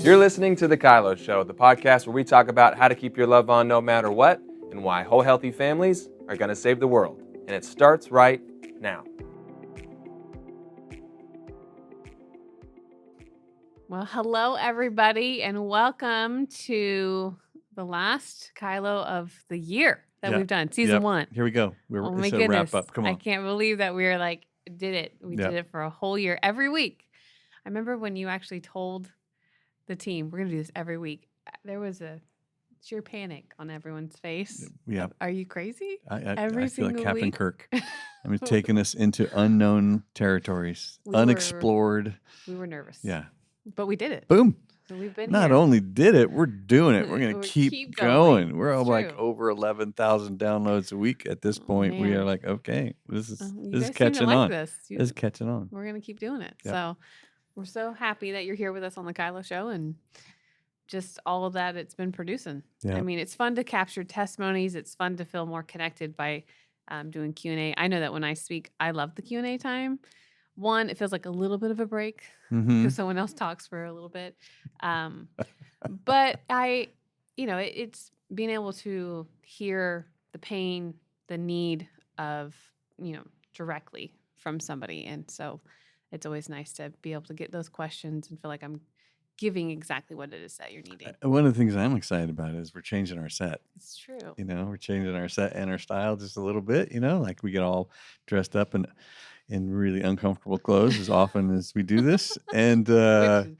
You're listening to The KYLO Show, the podcast where we talk about how to keep your love on no matter what and why whole healthy families are going to save the world. And it starts right now. Well, hello, everybody, and welcome to the last KYLO of the year that we've done, season 1. Here we go. Oh my It's a goodness. wrap up. Come on. I can't believe that we did it. We did it for a whole year, every week. I remember when you actually told the team, we're going to do this every week. There was a sheer panic on everyone's face. Yeah. Are you crazy? I feel like Captain week? Kirk. I mean, taking us into unknown territories, unexplored. We were nervous. Yeah. But we did it. Boom. So we've been Not here. only did it, we're doing it. We're going to keep going. We're It's like true. over 11,000 downloads a week at this point. We Man. are like, okay, this is You guys catching seem to like on. This is catching on. We're going to keep doing it. Yep. So we're so happy that you're here with us on the KYLO Show and just all of that it's been producing. Yeah. I mean, it's fun to capture testimonies. It's fun to feel more connected by doing Q&A. I know that when I speak, I love the Q&A time. One, it feels like a little bit of a break because someone else talks for a little bit. But it's being able to hear the pain, the need of, directly from somebody. And so it's always nice to be able to get those questions and feel like I'm giving exactly what it is that you're needing. One of the things I'm excited about is we're changing our set. It's true. We're changing our set and our style just a little bit, like we get all dressed up in really uncomfortable clothes as often as we do this and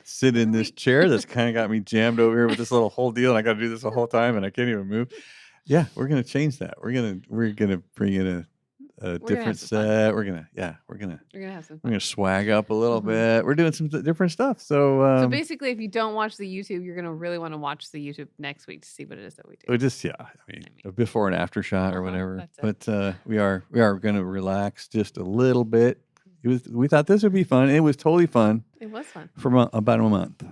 sit in this chair that's kind of got me jammed over here with this little whole deal. And I got to do this the whole time and I can't even move. Yeah, we're going to change that. We're going to bring in a different set. We're going to have some fun. We're going to swag up a little bit. We're doing some different stuff. So basically, if you don't watch the YouTube, you're going to really want to watch the YouTube next week to see what it is that we do. We just, a before and after shot or whatever. But we are going to relax just a little bit. We thought this would be fun. It was totally fun. It was fun. For about a month.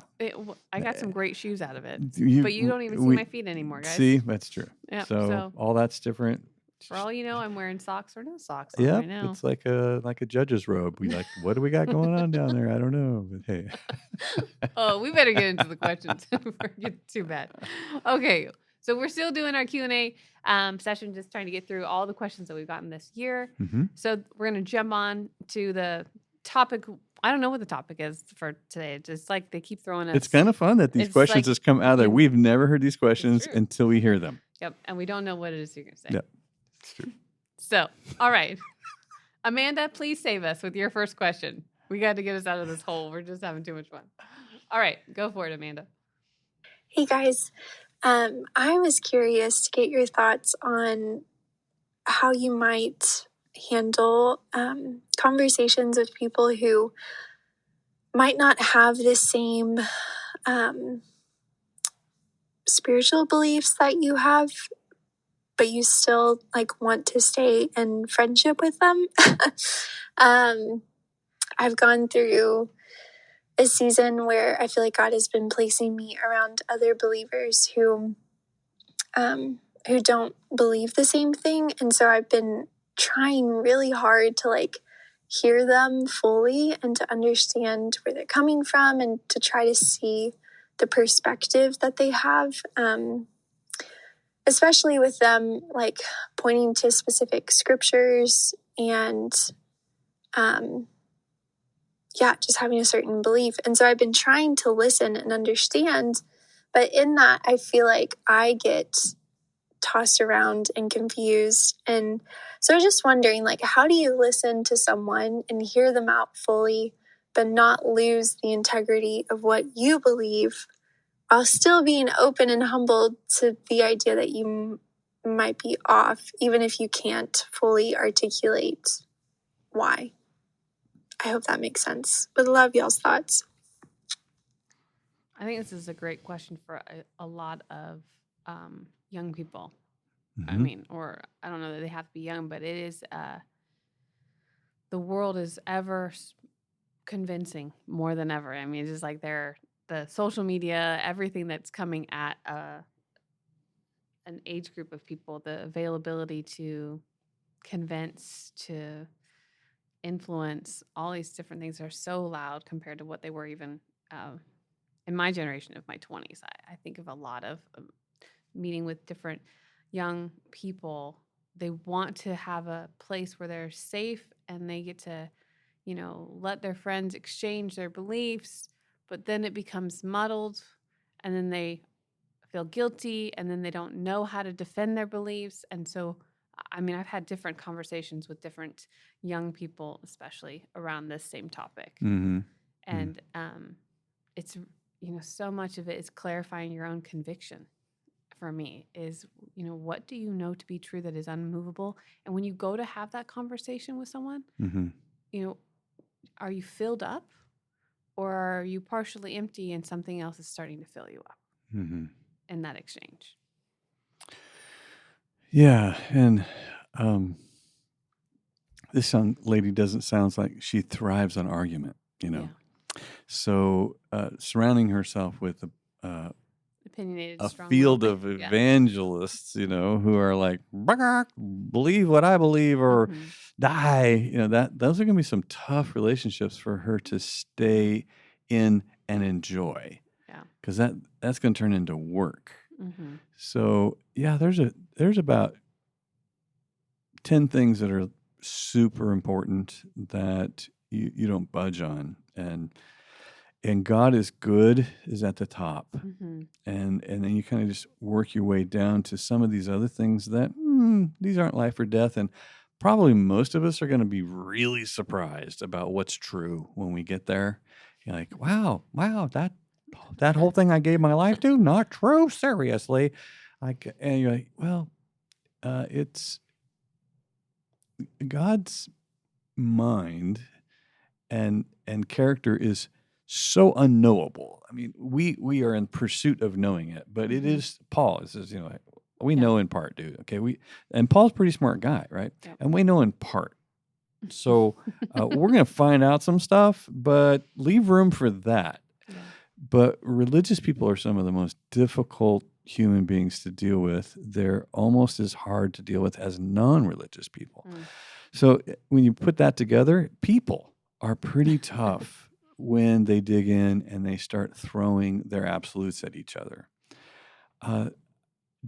I got some great shoes out of it. But you don't even see my feet anymore, guys. See, that's true. Yep, so all that's different. For all you know, I'm wearing socks or no socks on right now. It's like a judge's robe. What do we got going on down there? I don't know, but hey. Oh, we better get into the questions before it gets too bad. Okay, so we're still doing our Q&A session, just trying to get through all the questions that we've gotten this year. Mm-hmm. So we're going to jump on to the topic. I don't know what the topic is for today. It's just like they keep throwing us. It's kind of fun that these questions just come out of there. We've never heard these questions until we hear them. Yep, and we don't know what it is you're going to say. Yep. It's true. So, all right. Amanda, please save us with your first question. We got to get us out of this hole. We're just having too much fun. All right. Go for it, Amanda. Hey, guys. I was curious to get your thoughts on how you might handle conversations with people who might not have the same spiritual beliefs that you have, but you still want to stay in friendship with them. I've gone through a season where I feel like God has been placing me around other believers who don't believe the same thing. And so I've been trying really hard to hear them fully and to understand where they're coming from and to try to see the perspective that they have. Especially with them pointing to specific scriptures and just having a certain belief. And so I've been trying to listen and understand, but in that I feel like I get tossed around and confused. And so I was just wondering, how do you listen to someone and hear them out fully, but not lose the integrity of what you believe, while still being open and humbled to the idea that you might be off, even if you can't fully articulate why? I hope that makes sense. Would love y'all's thoughts. I think this is a great question for a lot of young people. Mm-hmm. I mean, or I don't know that they have to be young, but it is, the world is ever convincing more than ever. I mean, it's just like the social media, everything that's coming at an age group of people, the availability to convince, to influence, all these different things are so loud compared to what they were even in my generation of my 20s, I think of a lot of meeting with different young people. They want to have a place where they're safe and they get to, let their friends exchange their beliefs, but then it becomes muddled and then they feel guilty and then they don't know how to defend their beliefs. And so, I've had different conversations with different young people, especially around this same topic. Mm-hmm. And it's, so much of it is clarifying your own conviction. For me is, what do you know to be true that is unmovable? And when you go to have that conversation with someone, Mm-hmm. Are you filled up or are you partially empty and something else is starting to fill you up in that exchange? Yeah. And this young lady doesn't sound like she thrives on argument, Yeah. So surrounding herself with Opinionated, a strong field will. of evangelists, who are like, believe what I believe or die, those are going to be some tough relationships for her to stay in and enjoy. Yeah. Because that's going to turn into work. Mm-hmm. So yeah, there's about 10 things that are super important that you don't budge on. And God is good is at the top. Mm-hmm. And then you kind of just work your way down to some of these other things that these aren't life or death. And probably most of us are going to be really surprised about what's true when we get there. You're like, wow, that whole thing I gave my life to, not true, seriously. And you're like, well, it's God's mind and character is so unknowable. I mean, we are in pursuit of knowing it, but it is Paul. It says, we know in part, dude. Okay, and Paul's a pretty smart guy, right? Yep. And we know in part. So we're gonna find out some stuff, but leave room for that. Yeah. But religious people are some of the most difficult human beings to deal with. They're almost as hard to deal with as non-religious people. So when you put that together, people are pretty tough when they dig in and they start throwing their absolutes at each other.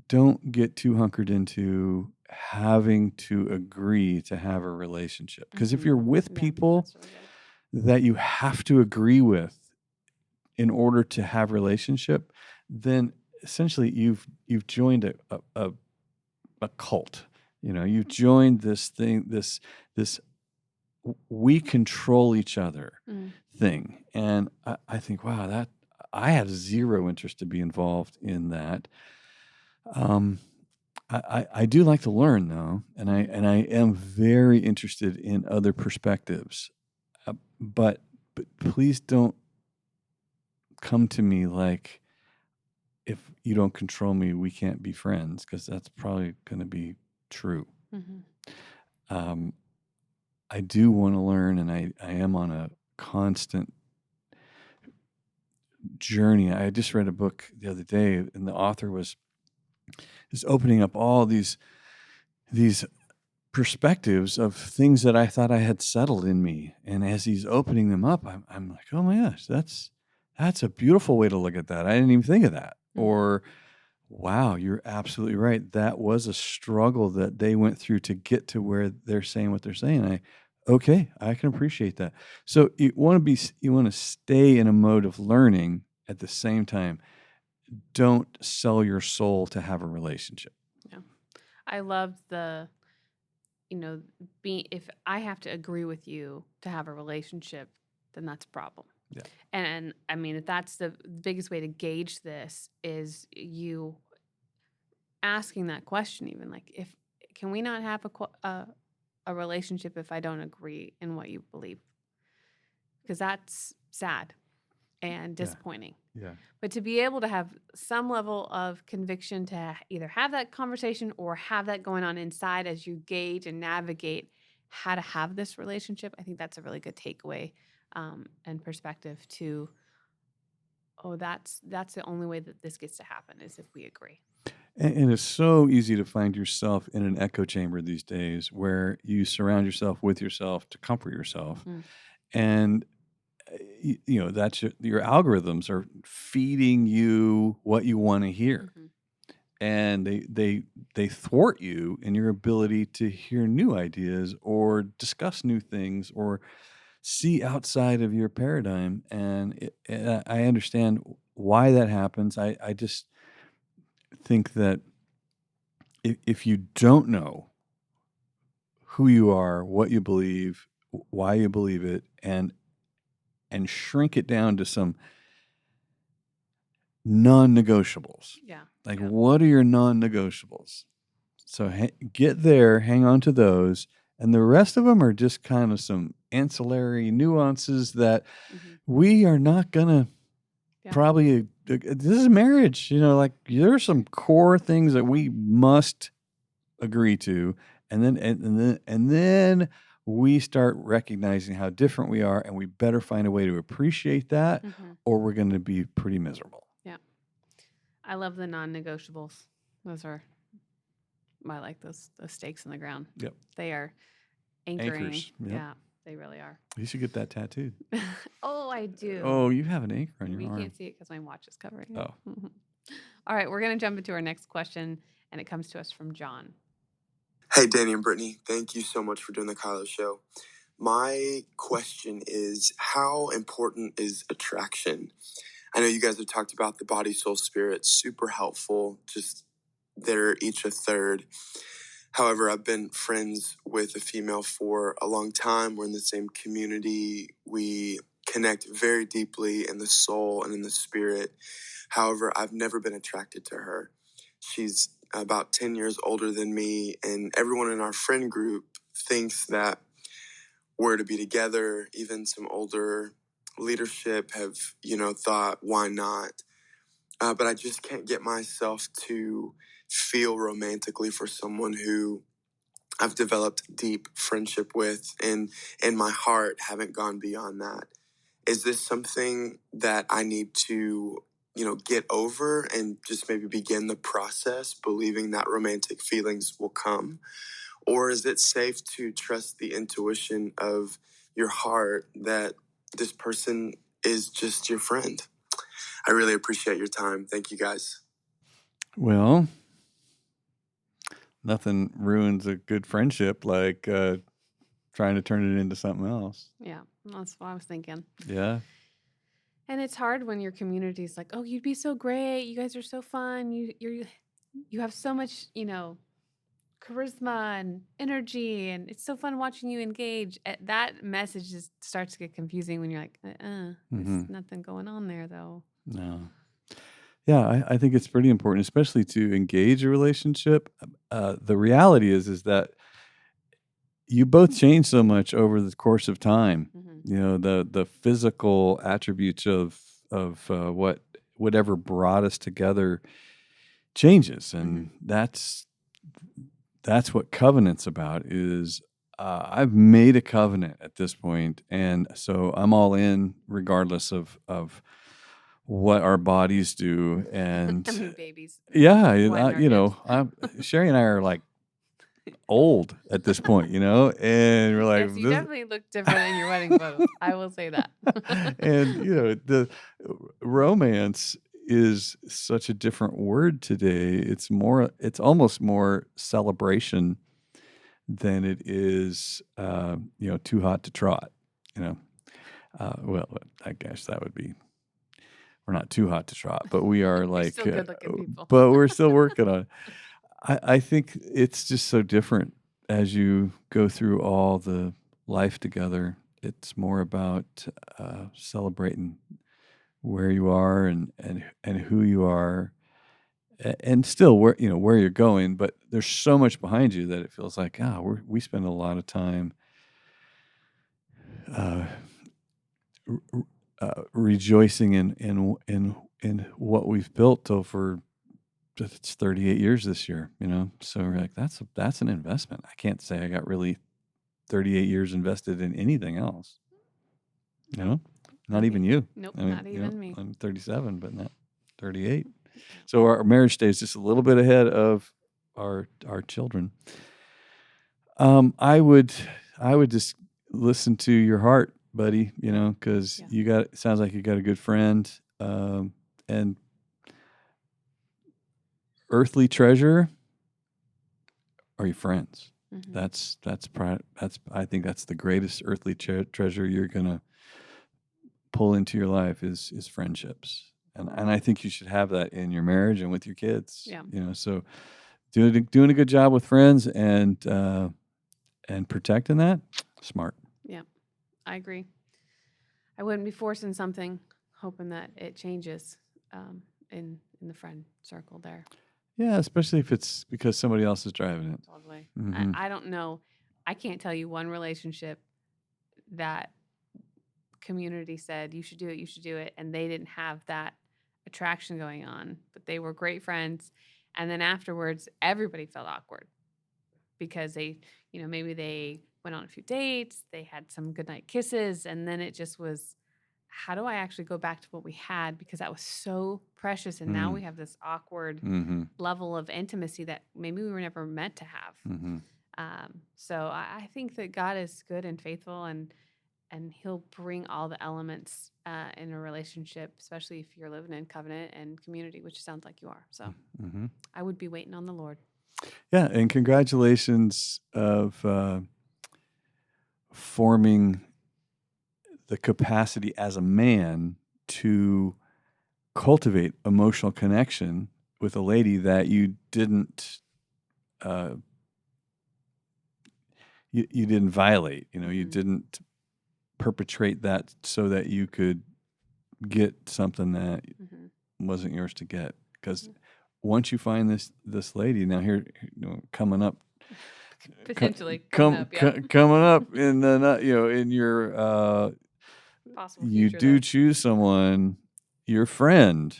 Don't get too hunkered into having to agree to have a relationship. Because if you're with people that you have to agree with in order to have relationship, then essentially you've joined a cult. You've joined this thing, this we control each other thing. And I think, wow, that I have zero interest to be involved in that. I do like to learn though, and I am very interested in other perspectives. But please don't come to me like, if you don't control me, we can't be friends, because that's probably going to be true. I do want to learn, and I am on a constant journey. I just read a book the other day, and the author was opening up all these perspectives of things that I thought I had settled in me. And as he's opening them up, I'm like, oh my gosh, that's a beautiful way to look at that. I didn't even think of that. Or, wow, you're absolutely right. That was a struggle that they went through to get to where they're saying what they're saying. I can appreciate that. So you want to stay in a mode of learning at the same time. Don't sell your soul to have a relationship. Yeah. I love if I have to agree with you to have a relationship, then that's a problem. Yeah. And if that's the biggest way to gauge this is you asking that question, even like, can we not have a relationship if I don't agree in what you believe? Because that's sad and disappointing. Yeah. But to be able to have some level of conviction to either have that conversation or have that going on inside as you gauge and navigate how to have this relationship, I think that's a really good takeaway and perspective to, that's the only way that this gets to happen is if we agree. And it's so easy to find yourself in an echo chamber these days where you surround yourself with yourself to comfort yourself. And that's your algorithms are feeding you what you want to hear, Mhm. and they thwart you in your ability to hear new ideas or discuss new things or see outside of your paradigm. And I understand why that happens. I just think that if you don't know who you are, what you believe, why you believe it, and shrink it down to some non-negotiables. Yeah. Like, Yeah. what are your non-negotiables? So get there, hang on to those, and the rest of them are just kind of some ancillary nuances that Mhm. we are not gonna Yeah. probably. This is marriage, like there are some core things that we must agree to, and then we start recognizing how different we are, and we better find a way to appreciate that, Mhm. or we're going to be pretty miserable. I love the non-negotiables. Those are, I like those stakes in the ground. Yep. They are anchoring. Anchors. Yep. Yeah, they really are. You should get that tattooed. Oh, I do. Oh, you have an anchor on your We arm. can't see it because my watch is covering it. Oh. All right, we're going to jump into our next question, and it comes to us from John. Hey, Danny and Brittany. Thank you so much for doing the KYLO Show. My question is, how important is attraction? I know you guys have talked about the body, soul, spirit. Super helpful. Just they're each a third. However, I've been friends with a female for a long time. We're in the same community. We connect very deeply in the soul and in the spirit. However, I've never been attracted to her. She's about 10 years older than me, and everyone in our friend group thinks that we're to be together. Even some older leadership have, thought, why not? But I just can't get myself to feel romantically for someone who I've developed deep friendship with, and in my heart haven't gone beyond that. Is this something that I need to, get over and just maybe begin the process believing that romantic feelings will come? Or is it safe to trust the intuition of your heart that this person is just your friend? I really appreciate your time. Thank you, guys. Well, nothing ruins a good friendship like trying to turn it into something else. Yeah, that's what I was thinking. Yeah. And it's hard when your community is like, "Oh, you'd be so great. You guys are so fun. You have so much, charisma and energy, and it's so fun watching you engage." That message just starts to get confusing when you're like, there's nothing going on there though. No. Yeah, I think it's pretty important, especially to engage a relationship. The reality is that you both change so much over the course of time. The physical attributes of whatever brought us together changes, and that's what covenant's about. Is I've made a covenant at this point, and so I'm all in, regardless of what our bodies do. And I mean, babies. yeah, Sherry and I are like old at this point, and we're like, yes, you definitely look different in your wedding photos. I will say that. and the romance is such a different word today. It's almost more celebration than it is, too hot to trot. Well, I guess that would be. We're not too hot to trot, but we are like, still good-looking people. but we're still working on it. I think it's just so different as you go through all the life together. It's more about celebrating where you are and who you are, and still where you're going. But there's so much behind you that it feels like we spend a lot of time rejoicing in what we've built over. It's 38 years this year, so we're like, that's an investment. I can't say I got really 38 years invested in anything else. Not even you. Nope, not even me. I'm 37, but not 38. So our marriage stays just a little bit ahead of our children. I would just listen to your heart, buddy, because sounds like you got a good friend, and earthly treasure are your friends. I think that's the greatest earthly treasure you're gonna pull into your life is friendships, and I think you should have that in your marriage and with your kids. Yeah. So doing a good job with friends and protecting that, smart. Yeah, I agree. I wouldn't be forcing something, hoping that it changes in the friend circle there. Yeah, especially if it's because somebody else is driving it. Totally. Mhm. I don't know. I can't tell you one relationship that community said you should do it, and they didn't have that attraction going on, but they were great friends. And then afterwards, everybody felt awkward because they, maybe they went on a few dates, they had some goodnight kisses, and then it just was, how do I actually go back to what we had? Because that was so precious, and now we have this awkward level of intimacy that maybe we were never meant to have. So I think that God is good and faithful, and He'll bring all the elements in a relationship, especially if you're living in covenant and community, which sounds like you are. So I would be waiting on the Lord. Yeah, and congratulations of forming the capacity as a man to cultivate emotional connection with a lady that you didn't you didn't violate. You didn't perpetrate that so that you could get something that wasn't yours to get. Because once you find this lady, now here coming up, potentially coming up in the in your possible you future do there. choose someone. Your friend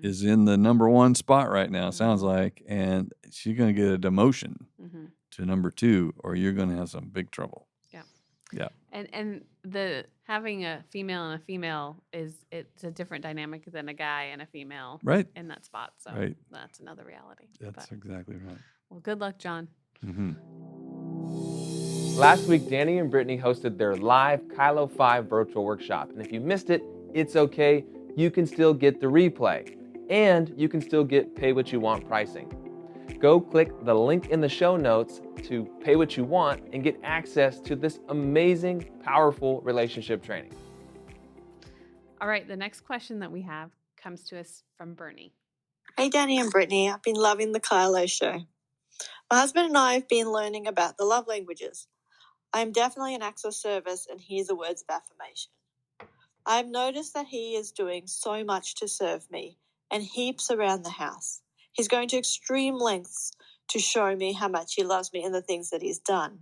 is in the number 1 spot right now, sounds like, and she's going to get a demotion to number 2, or you're going to have some big trouble. Yeah. And the having a female and a female it's a different dynamic than a guy and a female in that spot. So that's another reality. That's exactly right. Well, good luck, John. Last week, Danny and Brittany hosted their live KYLO 5 virtual workshop. And if you missed it, it's okay. You can still get the replay. And you can still get pay what you want pricing. Go click the link in the show notes to pay what you want and get access to this amazing, powerful relationship training. All right, the next question that we have comes to us from Bernie. Hey, Danny and Brittany. I've been loving the KYLO Show. My husband and I have been learning about the love languages. I am definitely an acts of service, and here's the words of affirmation. I have noticed that he is doing so much to serve me and heaps around the house. He's going to extreme lengths to show me how much he loves me and the things that he's done.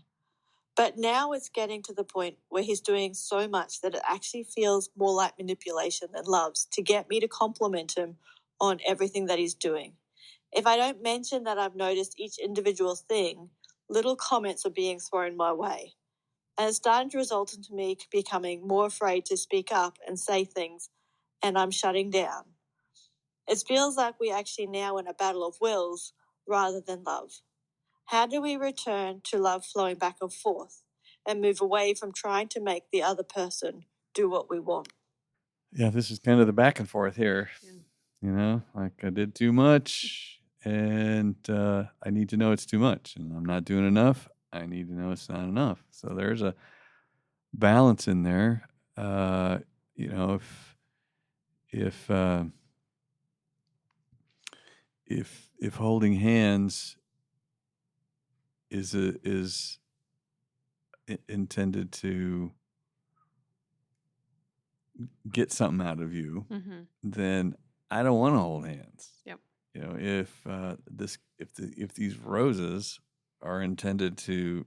But now it's getting to the point where he's doing so much that it actually feels more like manipulation than loves to get me to compliment him on everything that he's doing. If I don't mention that I've noticed each individual thing, little comments are being thrown my way. And it's starting to result into me becoming more afraid to speak up and say things, and I'm shutting down. It feels like we're actually now in a battle of wills rather than love. How do we return to love flowing back and forth and move away from trying to make the other person do what we want? Yeah, this is kind of the back and forth here. Like I did too much, and I need to know it's too much, and I'm not doing enough. I need to know it's not enough. So there's a balance in there. If holding hands is intended to get something out of you, then I don't want to hold hands. Yep. If these roses are intended to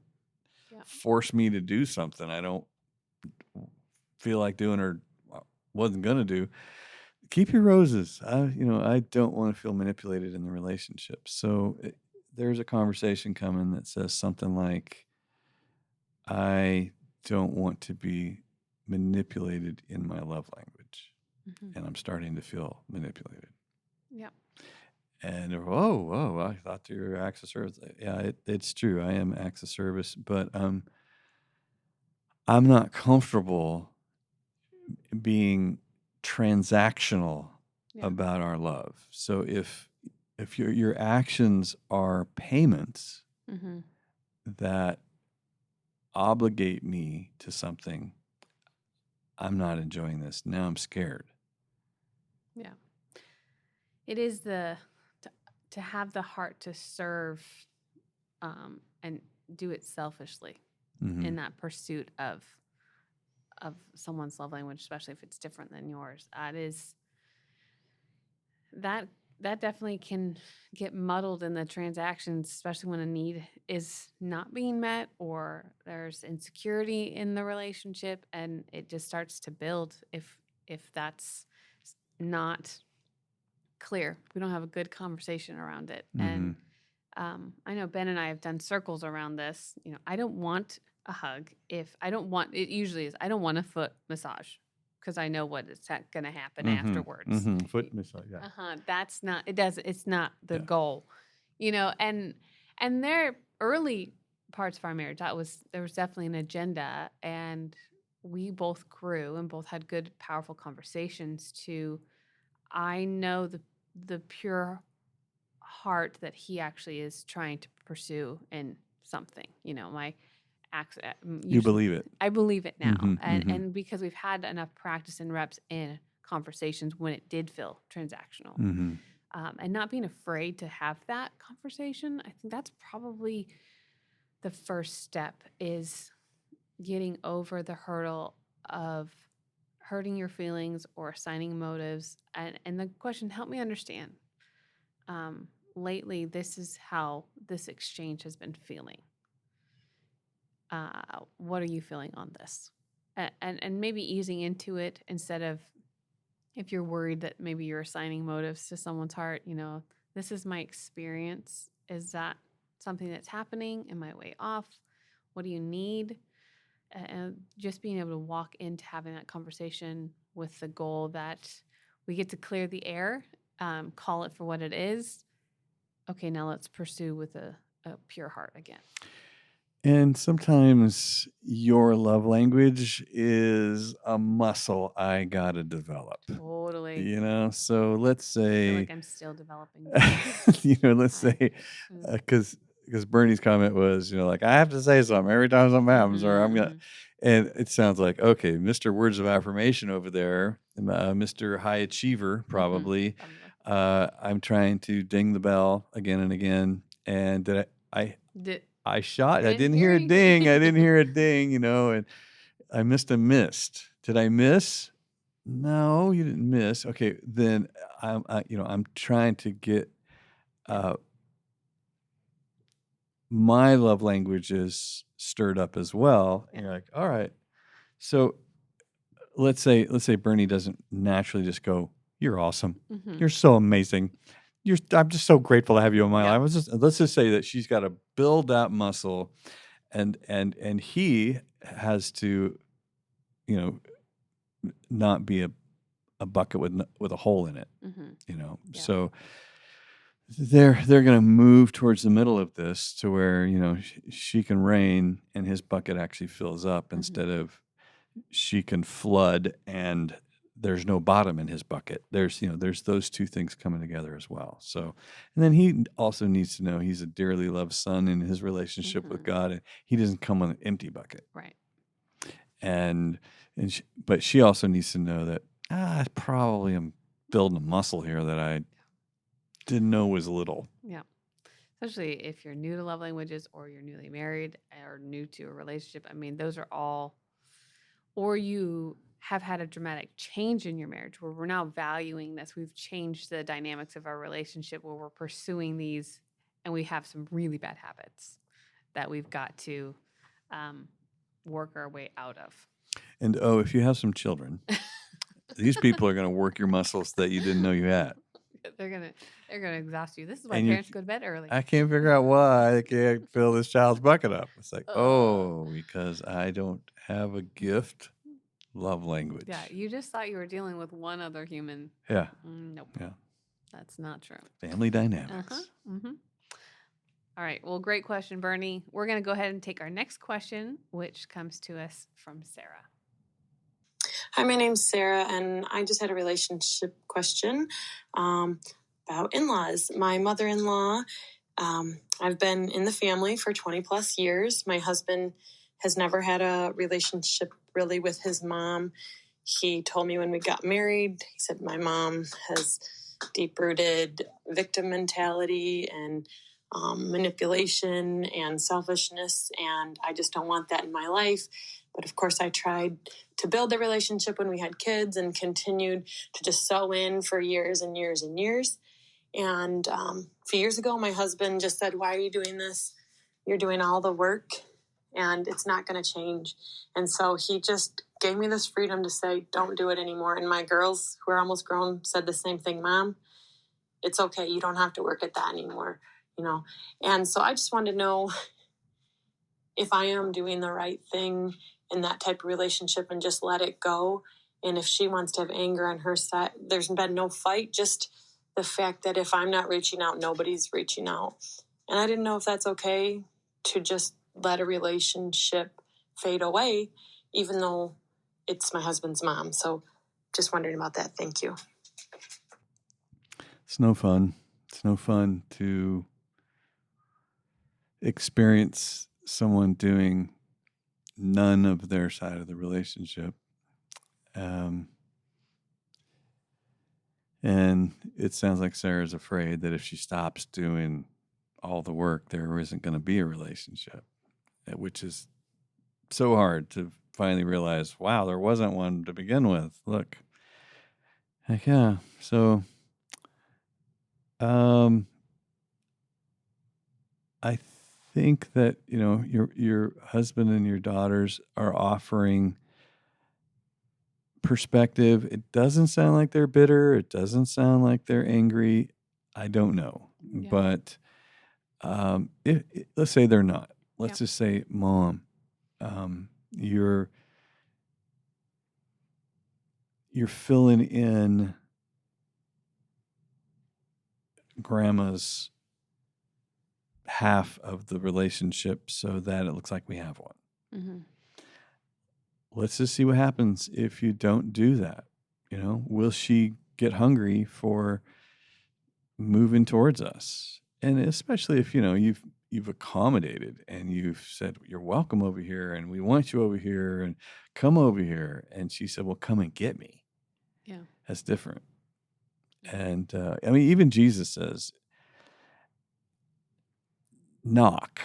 force me to do something I don't feel like doing or wasn't gonna do, keep your roses. I don't want to feel manipulated in the relationship. So there's a conversation coming that says something like, I don't want to be manipulated in my love language, and I'm starting to feel manipulated. Yeah. And whoa, I thought you were acts of service. Yeah, it's true. I am acts of service, but I'm not comfortable being transactional Yeah. about our love. So if your actions are payments Mm-hmm. that obligate me to something, I'm not enjoying this. Now I'm scared. Yeah. It is to have the heart to serve and do it selfishly Mhm. in that pursuit of someone's love language, especially if it's different than yours. That definitely can get muddled in the transactions, especially when a need is not being met or there's insecurity in the relationship, and it just starts to build if that's not clear. We don't have a good conversation around it. And I know Ben and I have done circles around this. I don't want a hug if I don't want it. Usually is I don't want a foot massage because I know what is going to happen afterwards. Foot massage, yeah. That's not. It's not the Yeah. goal. And their early parts of our marriage, there was definitely an agenda, and we both grew and both had good, powerful conversations. I know the pure heart that he actually is trying to pursue in something. My You believe it. I believe it now, Mhm, and because we've had enough practice and reps in conversations when it did feel transactional, Mhm. And not being afraid to have that conversation. I think that's probably the first step, is getting over the hurdle of hurting your feelings or assigning motives. And the question, help me understand. Lately, this is how this exchange has been feeling. What are you feeling on this? And maybe easing into it instead of, if you're worried that maybe you're assigning motives to someone's heart, this is my experience. Is that something that's happening? Am I way off? What do you need? And just being able to walk into having that conversation with the goal that we get to clear the air, call it for what it is. Okay, now let's pursue with a pure heart again. And sometimes your love language is a muscle I got to develop. Totally. So let's I feel say, like I'm still developing. let's say, because Bernie's comment was, like, I have to say something every time something happens, or I'm gonna. And it sounds like, okay, Mr. Words of Affirmation over there, Mr. High Achiever, probably. I'm trying to ding the bell again and again, and I shot. I didn't hear a ding. I didn't hear a ding. And I missed a missed. Did I miss? No, you didn't miss. Okay, then I'm trying to get my love languages stirred up as well. And you're like, all right. So let's say Bernie doesn't naturally just go, "You're awesome. You're so amazing. I'm just so grateful to have you in my life." Let's just say that she's got to build that muscle, and he has to, not be a bucket with a hole in it. So they're going to move towards the middle of this to where she can rain and his bucket actually fills up instead of she can flood and there's no bottom in his bucket. There's those two things coming together as well. So, and then he also needs to know he's a dearly loved son in his relationship with God, and he doesn't come with an empty bucket. Right. But she also needs to know that I probably am building a muscle here that I didn't know was little. Yeah. Especially if you're new to love languages, or you're newly married, or new to a relationship. I mean, those are all, or you have had a dramatic change in your marriage where we're now valuing this. We've changed the dynamics of our relationship where we're pursuing these, and we have some really bad habits that we've got to work our way out of. And if you have some children, these people are going to work your muscles that you didn't know you had. They're gonna exhaust you. This is why parents go to bed early. I can't figure out why I can't fill this child's bucket up. It's like, because I don't have a gift love language. Yeah, you just thought you were dealing with one other human. Yeah. Nope. Yeah. That's not true. Family dynamics. All right. Well, great question, Bernie. We're going to go ahead and take our next question, which comes to us from Sarah. Hi, my name's Sarah, and I just had a relationship question about in-laws. My mother-in-law, I've been in the family for 20 plus years. My husband has never had a relationship really with his mom. He told me when we got married, he said, my mom has deep-rooted victim mentality and manipulation and selfishness, and I just don't want that in my life. But of course, I tried to build the relationship when we had kids and continued to just sew in for years and years and years. And a few years ago, my husband just said, why are you doing this? You're doing all the work and it's not going to change. And so he just gave me this freedom to say, don't do it anymore. And my girls, who are almost grown, said the same thing. Mom, it's okay. You don't have to work at that anymore, you know? And so I just wanted to know if I am doing the right thing in that type of relationship and just let it go. And if she wants to have anger on her side, there's been no fight, just the fact that if I'm not reaching out, nobody's reaching out. And I didn't know if that's okay to just let a relationship fade away, even though it's my husband's mom. So just wondering about that. Thank you. It's no fun. It's no fun to experience someone doing none of their side of the relationship. And it sounds like Sarah's afraid that if she stops doing all the work, there isn't going to be a relationship, which is so hard to finally realize, wow, there wasn't one to begin with. Look. Heck yeah. So I think that, your husband and your daughters are offering perspective. It doesn't sound like they're bitter. It doesn't sound like they're angry. I don't know. Yeah. But let's say they're not. Let's Yeah. just say, Mom, you're filling in Grandma's half of the relationship so that it looks like we have one. Mm-hmm. Let's just see what happens if you don't do that. Will she get hungry for moving towards us? And especially if, you've accommodated and you've said, you're welcome over here and we want you over here and come over here. And she said, well, come and get me. Yeah. That's different. And even Jesus says, knock.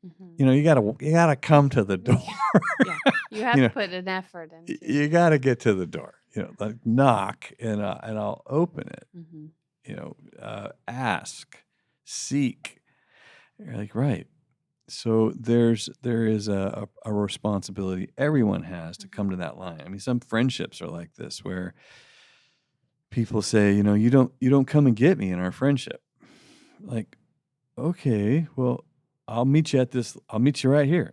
Mm-hmm. You gotta come to the door. Yeah, you have to put an effort into. You got to get to the door. Like knock, and I'll open it. Mm-hmm. Ask, seek. You're like, right. So there is a responsibility everyone has to come to that line. I mean, some friendships are like this, where people say, you don't come and get me in our friendship. Like, okay, well, I'll meet you right here.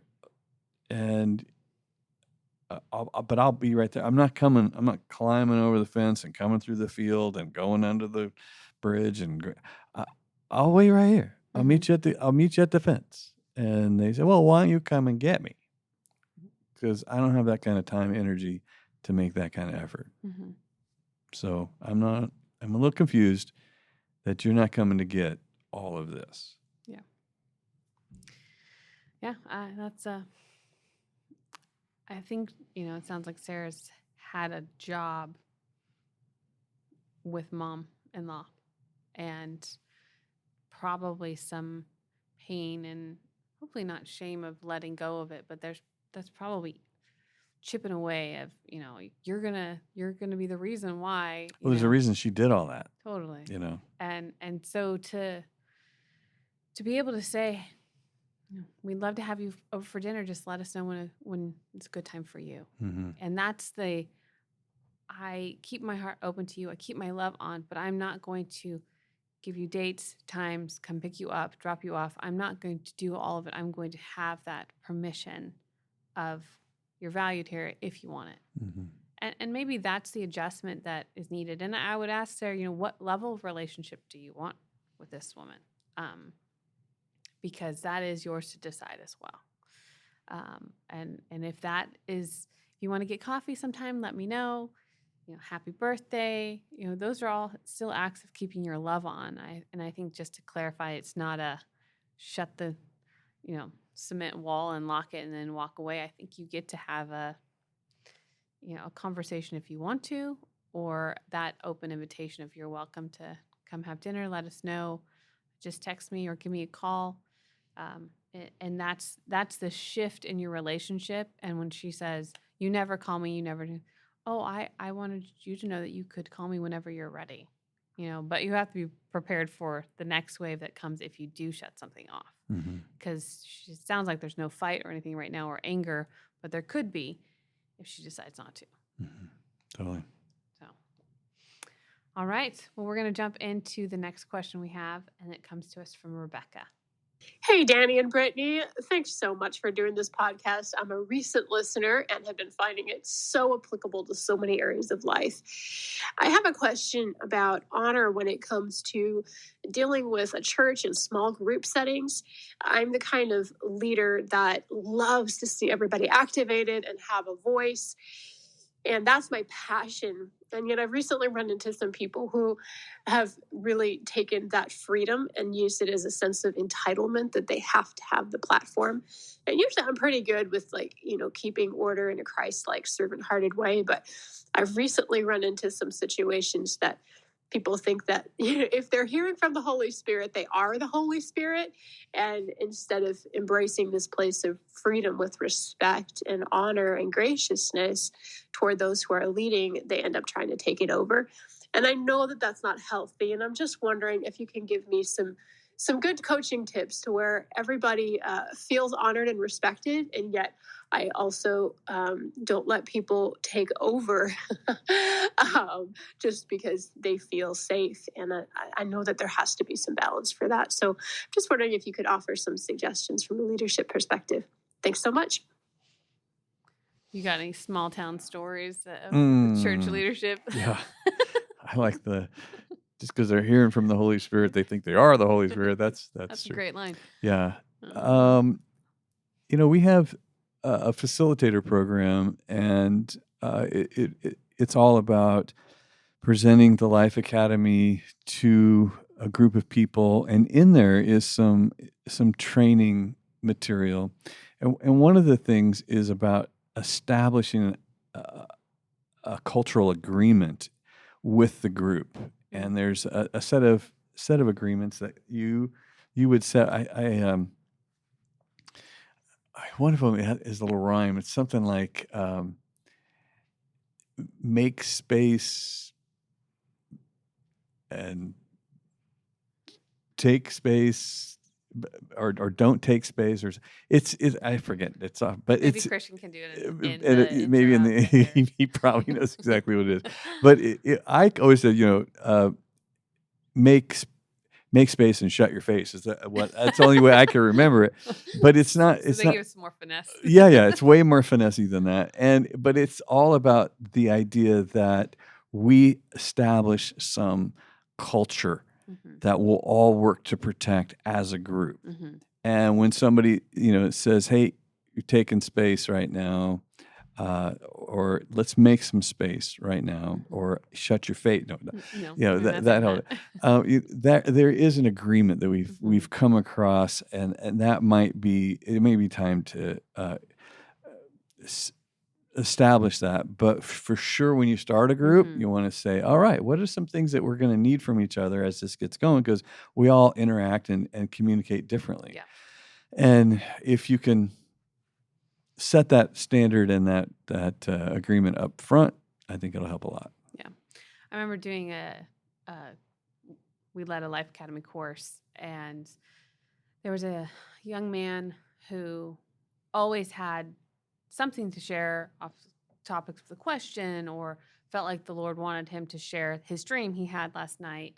And I'll be right there. I'm not climbing over the fence and coming through the field and going under the bridge. And I'll wait right here. I'll meet you at the fence. And they say, well, why don't you come and get me? Because I don't have that kind of time, energy to make that kind of effort. Mm-hmm. So I'm a little confused that you're not coming to get all of this. Yeah. Yeah. That's I think, it sounds like Sarah's had a job with mom-in-law and probably some pain and hopefully not shame of letting go of it, but that's probably chipping away of, you're gonna be the reason why. Well, there's a reason she did all that. Totally. And so to be able to say, we'd love to have you over for dinner. Just let us know when it's a good time for you. Mm-hmm. And that's I keep my heart open to you. I keep my love on, but I'm not going to give you dates, times, come pick you up, drop you off. I'm not going to do all of it. I'm going to have that permission of you're valued here if you want it. Mm-hmm. And maybe that's the adjustment that is needed. And I would ask Sarah, what level of relationship do you want with this woman? Because that is yours to decide as well. And if if you want to get coffee sometime, let me know. Happy birthday. Those are all still acts of keeping your love on. I think, just to clarify, it's not a shut the, cement wall and lock it and then walk away. I think you get to have a conversation if you want to, or that open invitation if you're welcome to come have dinner, let us know, just text me or give me a call. And that's the shift in your relationship. And when she says, you never call me, you never do. Oh, I wanted you to know that you could call me whenever you're ready, but you have to be prepared for the next wave that comes if you do shut something off. Because it sounds like there's no fight or anything right now or anger, but there could be if she decides not to. Totally. So, all right. Well, we're going to jump into the next question we have, and it comes to us from Rebecca. Hey, Danny and Brittany. Thanks so much for doing this podcast. I'm a recent listener and have been finding it so applicable to so many areas of life. I have a question about honor when it comes to dealing with a church and small group settings. I'm the kind of leader that loves to see everybody activated and have a voice. And that's my passion. And yet I've recently run into some people who have really taken that freedom and used it as a sense of entitlement that they have to have the platform. And usually I'm pretty good with keeping order in a Christ-like servant-hearted way. But I've recently run into some situations that people think that if they're hearing from the Holy Spirit, they are the Holy Spirit. And instead of embracing this place of freedom with respect and honor and graciousness toward those who are leading, they end up trying to take it over. And I know that that's not healthy. And I'm just wondering if you can give me some good coaching tips to where everybody feels honored and respected, and yet I also don't let people take over just because they feel safe. And I know that there has to be some balance for that. So I'm just wondering if you could offer some suggestions from a leadership perspective. Thanks so much. You got any small town stories of the church leadership? Yeah. I like just because they're hearing from the Holy Spirit, they think they are the Holy Spirit. That's That's a true. great line. Yeah. We have a facilitator program, and it's all about presenting the Life Academy to a group of people, and in there is some training material, and one of the things is about establishing a cultural agreement with the group, and there's a set of agreements that you would set. One of them is a little rhyme. It's something like make space and take space, or don't take space, or it's I forget. It's but maybe it's Christian can do it. Maybe in the he probably knows exactly what it is. But I always said, make space and shut your face. Is that what? That's the only way I can remember it. But it's not. So it's they not. give us some more finesse. Yeah, it's way more finessey than that. But it's all about the idea that we establish some culture that we'll all work to protect as a group. And when somebody, says, "Hey, you're taking space right now," or "Let's make some space right now," or "Shut your face." No, that there is an agreement that we've come across, and that may be time to establish that. But for sure, when you start a group, you want to say, all right, what are some things that we're going to need from each other as this gets going? Because we all interact and communicate differently. Yeah. And if you can set that standard and that agreement up front, I think it'll help a lot. Yeah. I remember doing we led a Life Academy course, and there was a young man who always had something to share off topics of the question, or felt like the Lord wanted him to share his dream he had last night.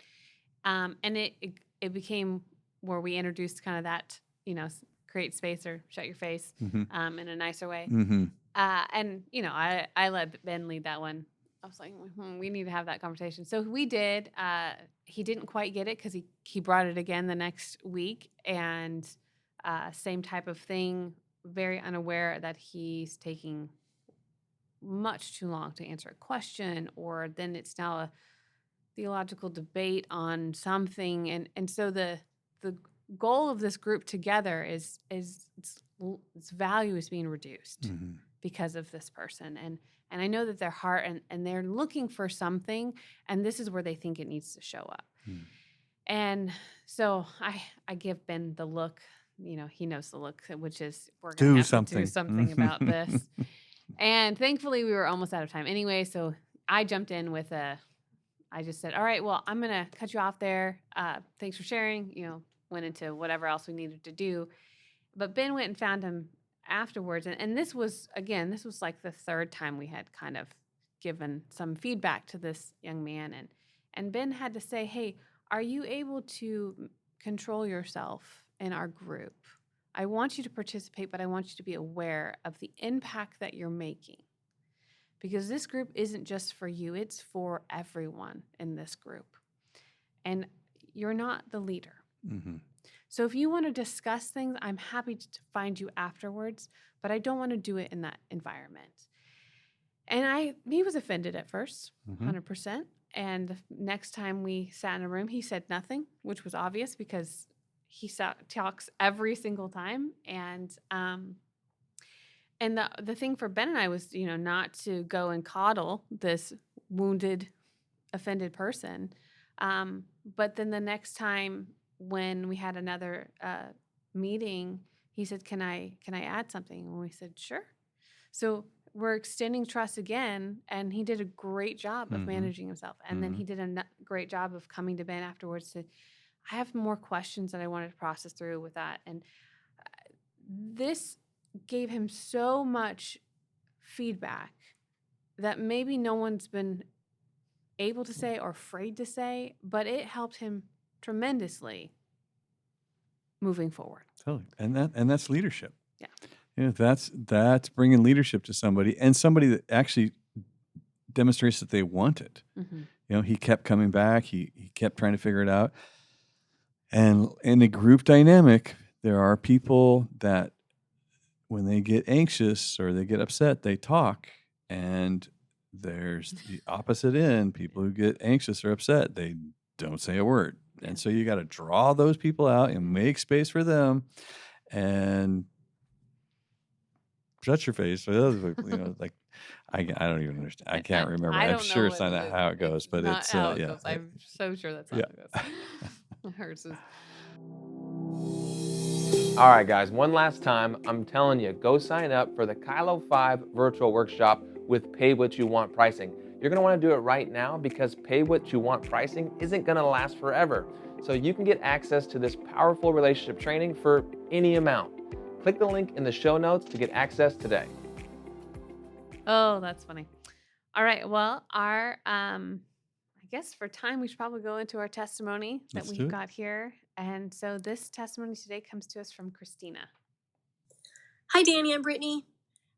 And it became where we introduced kind of that, create space or shut your face in a nicer way. And, I let Ben lead that one. I was like, we need to have that conversation. So we did. He didn't quite get it because he brought it again the next week, and same type of thing, very unaware that he's taking much too long to answer a question, or then it's now a theological debate on something. And so the goal of this group together is its value is being reduced because of this person. And I know that their heart and they're looking for something, and this is where they think it needs to show up. And so I give Ben the look, he knows the look, which is we're going to have to do something about this. And thankfully we were almost out of time anyway. So I jumped in with I just said, all right, well, I'm going to cut you off there. Thanks for sharing, went into whatever else we needed to do. But Ben went and found him afterwards. And this was like the third time we had kind of given some feedback to this young man. And Ben had to say, hey, are you able to control yourself in our group? I want you to participate, but I want you to be aware of the impact that you're making. Because this group isn't just for you, it's for everyone in this group. And you're not the leader. So if you want to discuss things, I'm happy to find you afterwards, but I don't want to do it in that environment. And he was offended at first, 100%. And the next time we sat in a room, he said nothing, which was obvious because he talks every single time. And the thing for Ben and I was, not to go and coddle this wounded, offended person. But then the next time when we had another meeting, he said, "Can I add something?" And we said, "Sure." So we're extending trust again, and he did a great job of managing himself. And then he did a great job of coming to Ben afterwards to, I have more questions that I wanted to process through with that. And this gave him so much feedback that maybe no one's been able to say or afraid to say, but it helped him tremendously moving forward. Totally. And that's leadership. Yeah. That's bringing leadership to somebody, and somebody that actually demonstrates that they want it. He kept coming back. He kept trying to figure it out. And in a group dynamic, there are people that when they get anxious or they get upset, they talk. And there's the opposite end. People who get anxious or upset, they don't say a word. And so you got to draw those people out and make space for them and shut your face for the other people. Like I don't even understand. I can't remember. I'm sure it's not how it goes, but it's how it goes. I'm so sure that's not how it goes. Hers is. All right, guys, one last time, I'm telling you, go sign up for the KYLO 5 virtual workshop with Pay What You Want pricing. You're going to want to do it right now because Pay What You Want pricing isn't going to last forever. So you can get access to this powerful relationship training for any amount. Click the link in the show notes to get access today. Oh, that's funny. All right. Well, I guess for time, we should probably go into our testimony that we've got here. And so this testimony today comes to us from Christina. Hi, Danny and Brittany.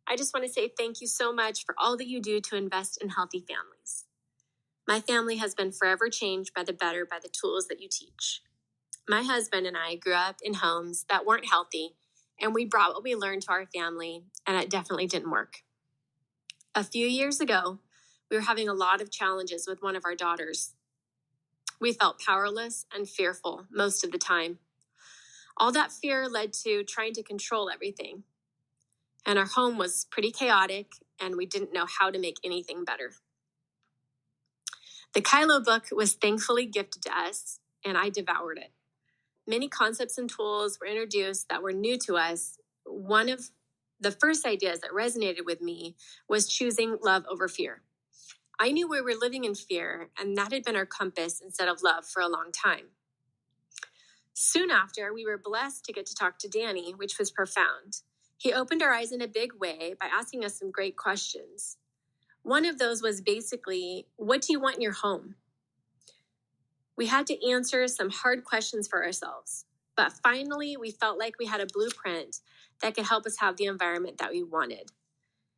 I just want to say thank you so much for all that you do to invest in healthy families. My family has been forever changed by the better by the tools that you teach. My husband and I grew up in homes that weren't healthy, and we brought what we learned to our family, and it definitely didn't work. A few years ago, we were having a lot of challenges with one of our daughters. We felt powerless and fearful most of the time. All that fear led to trying to control everything. And our home was pretty chaotic, and we didn't know how to make anything better. The KYLO book was thankfully gifted to us, and I devoured it. Many concepts and tools were introduced that were new to us. One of the first ideas that resonated with me was choosing love over fear. I knew we were living in fear, and that had been our compass instead of love for a long time. Soon after, we were blessed to get to talk to Danny, which was profound. He opened our eyes in a big way by asking us some great questions. One of those was basically, what do you want in your home? We had to answer some hard questions for ourselves, but finally we felt like we had a blueprint that could help us have the environment that we wanted.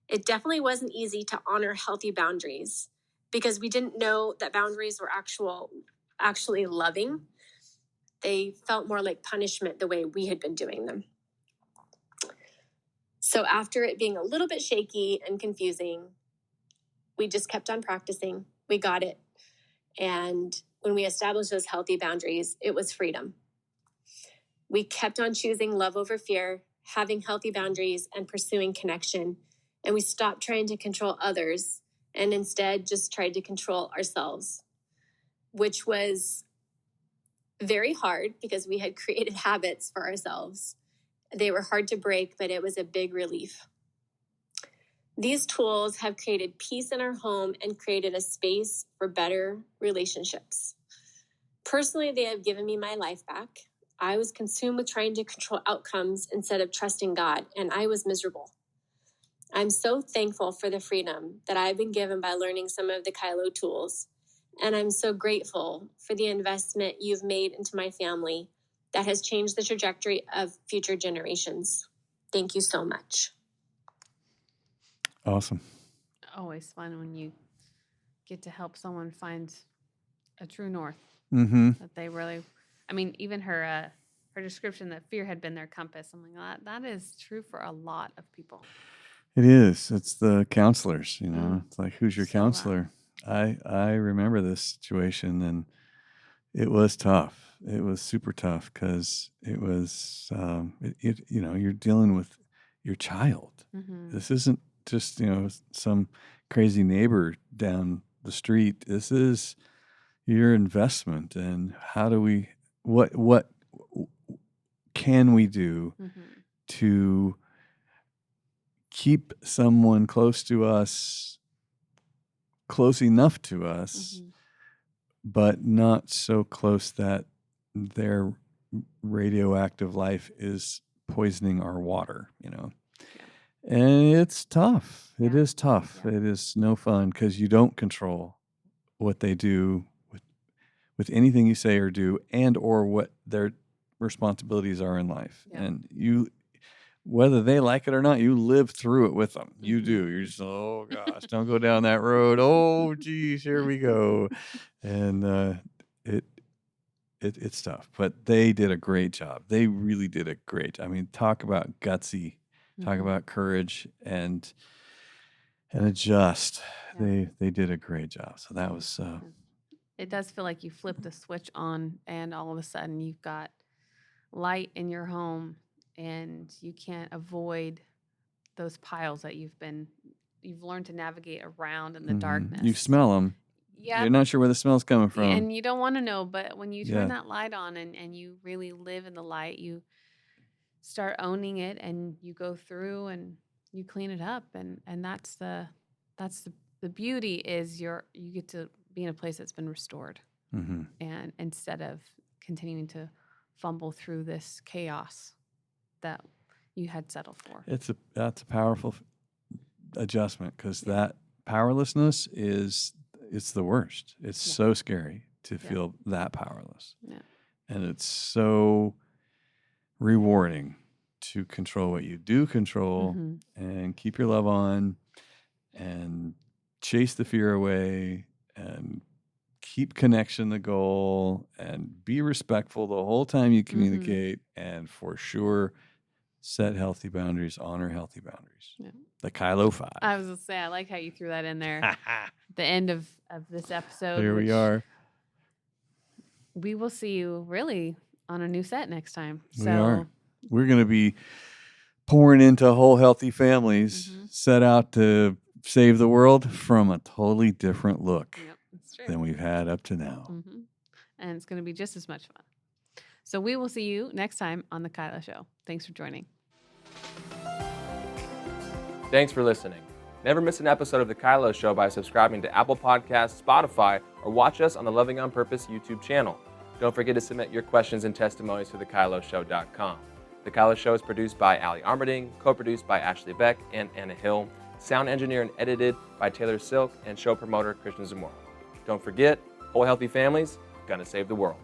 It definitely wasn't easy to honor healthy boundaries because we didn't know that boundaries were actually loving. They felt more like punishment the way we had been doing them. So after it being a little bit shaky and confusing, we just kept on practicing. We got it. And when we established those healthy boundaries, it was freedom. We kept on choosing love over fear, having healthy boundaries, and pursuing connection. And we stopped trying to control others and instead just tried to control ourselves, which was very hard because we had created habits for ourselves. They were hard to break, but it was a big relief. These tools have created peace in our home and created a space for better relationships. Personally, they have given me my life back. I was consumed with trying to control outcomes instead of trusting God, and I was miserable. I'm so thankful for the freedom that I've been given by learning some of the KYLO tools, and I'm so grateful for the investment you've made into my family that has changed the trajectory of future generations. Thank you so much. Awesome. Always fun when you get to help someone find a true north. Mm-hmm. That they really, I mean, even her description that fear had been their compass. I'm like, that is true for a lot of people. It is. It's the counselors, you know. It's like, who's your So, counselor? I remember this situation, and it was tough. It was super tough because it was, you know, you're dealing with your child. Mm-hmm. This isn't just, you know, some crazy neighbor down the street. This is your investment. And how do we, what can we do to keep someone close to us, close enough to us, but not so close that their radioactive life is poisoning our water, you know? Yeah. And it's tough. It is tough. Yeah. It is no fun because you don't control what they do with anything you say or do, and or what their responsibilities are in life. Yeah. And you, whether they like it or not, you live through it with them. You do. You're just, oh gosh, don't go down that road. Oh geez, here we go. And it's tough, but they did a great job. They really did a great job. I mean, talk about gutsy, talk about courage and adjust. Yeah. They did a great job. So that was. It does feel like you flip the switch on, and all of a sudden you've got light in your home. And you can't avoid those piles that you've learned to navigate around in the darkness. You smell them. Yeah. You're not sure where the smell's coming from. And you don't want to know, but when you turn that light on and you really live in the light, you start owning it and you go through and you clean it up. And that's the beauty is you get to be in a place that's been restored. And instead of continuing to fumble through this chaos that you had settled for. That's a powerful adjustment because that powerlessness it's the worst. It's so scary to feel that powerless. Yeah. And it's so rewarding to control what you do control and keep your love on and chase the fear away and keep connection the goal and be respectful the whole time you communicate and for sure set healthy boundaries, honor healthy boundaries. Yeah. The KYLO 5. I was going to say, I like how you threw that in there. At the end of this episode. Here we are. We will see you really on a new set next time. We are. We're going to be pouring into whole healthy families set out to save the world from a totally different look than we've had up to now. And it's going to be just as much fun. So we will see you next time on The KYLO Show. Thanks for joining. Thanks for listening. Never miss an episode of The KYLO Show by subscribing to Apple Podcasts, Spotify, or watch us on the Loving on Purpose YouTube channel. Don't forget to submit your questions and testimonies to thekyloshow.com. The KYLO Show is produced by Ali Armerding, co-produced by Ashley Beck and Anna Hill, sound engineered and edited by Taylor Silk, and show promoter Christian Zamora. Don't forget, whole healthy families, gonna save the world.